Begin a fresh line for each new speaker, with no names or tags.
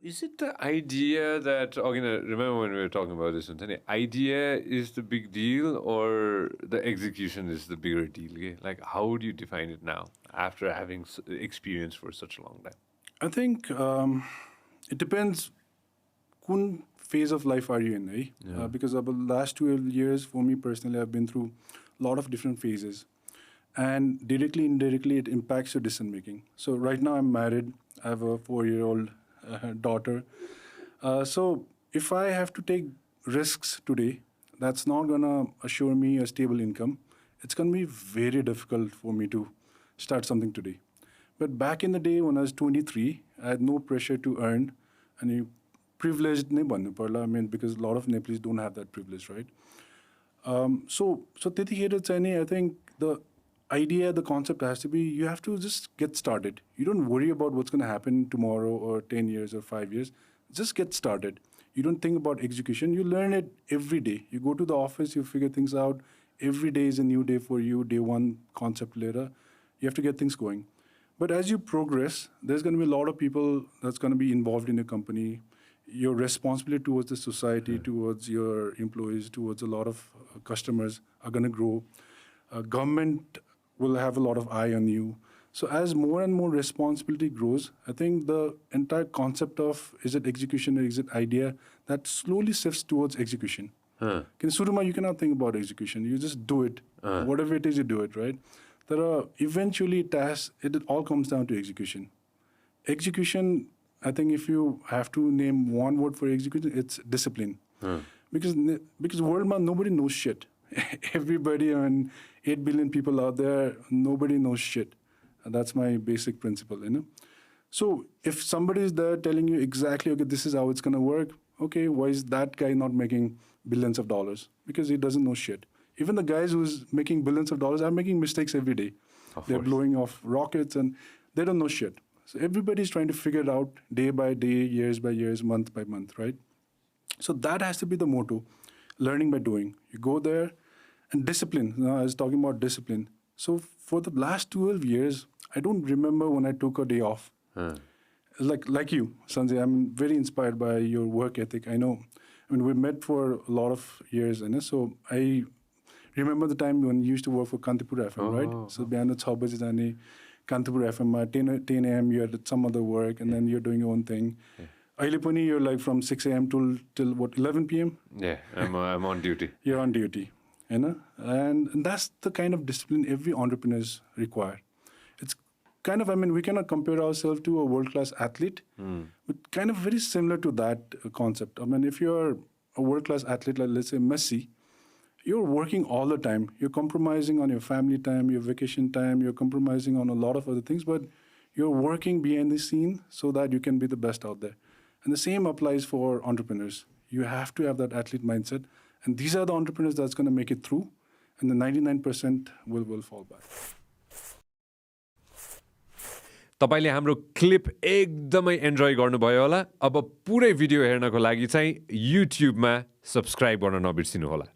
Is it the idea that, again, remember when we were talking about this, the idea is the big deal or the execution is the bigger deal? Okay? Like, how would you define it now after having experience for such a long time?
I think it depends kun phase of life are you in, eh? Because over the last 12 years, for me personally, I've been through a lot of different phases. And directly, indirectly, it impacts your decision making. So right now I'm married. I have a 4-year-old daughter. So if I have to take risks today, that's not going to assure me a stable income. It's going to be very difficult for me to start something today. But back in the day when I was 23, I had no pressure to earn. And privileged nahi भन्नु पर्ला, I mean, because a lot of Nepalese don't have that privilege, right? So त्यतिखेर चाहिँ नि, I think the idea, the concept has to be, you have to just get started. You don't worry about what's going to happen tomorrow or 10 years or 5 years. Just get started. You don't think about execution. You learn it every day. You go to the office, you figure things out. Every day is a new day for you. Day one, concept later. You have to get things going. But as you progress, there's going to be a lot of people that's going to be involved in a company. Your responsibility towards the society, towards your employees, towards a lot of customers are going to grow. Government will have a lot of eye on you. So as more and more responsibility grows, I think the entire concept of is it execution or is it idea, that slowly shifts towards execution. In Suruma, you cannot think about execution. You just do it. Whatever it is, you do it, right? There are eventually tasks, it all comes down to execution. Execution, I think if you have to name one word for execution, it's discipline. Because world man, nobody knows shit. Everybody, I mean, 8 billion people out there, nobody knows shit. And that's my basic principle, you know. So if somebody is there telling you exactly, okay, this is how it's going to work, okay, why is that guy not making billions of dollars? Because he doesn't know shit. Even the guys who's making billions of dollars are making mistakes every day. They're blowing off rockets and they don't know shit. So everybody's trying to figure it out day by day, years by years, month by month, right? So that has to be the motto, learning by doing. You go there and discipline. You know, I was talking about discipline. So for the last 12 years, I don't remember when I took a day off. Like you, Sanjay, I'm very inspired by your work ethic. I know, I mean, we met for a lot of years, and so I remember the time when you used to work for Kantipur FM, right? So बिहान 6 बजे जाने Kantipur FM, 10 a.m. you're at some other work, and then you're doing your own thing. अहिले पनि you're like from 6 a.m. till what, 11 p.m?
Yeah, I'm on duty.
You're on duty, you know? And that's the kind of discipline every entrepreneurs require. It's kind of, I mean, we cannot compare ourselves to a world-class athlete, but kind of very similar to that concept. I mean, if you're a world-class athlete, like let's say Messi, you're working all the time. You're compromising on your family time, your vacation time. You're compromising on a lot of other things, but you're working behind the scene so that you can be the best out there. And the same applies for entrepreneurs. You have to have that athlete mindset. And these are the entrepreneurs that's going to make it through. And the 99% will fall back.
तपाईले हाम्रो clip एकदमै enjoy गर्नुभयो होला। अब पुरै video हेर्नको लागि चाहिँ युट्युबमा सब्स्क्राइब गर्न नबिर्सिनु होला।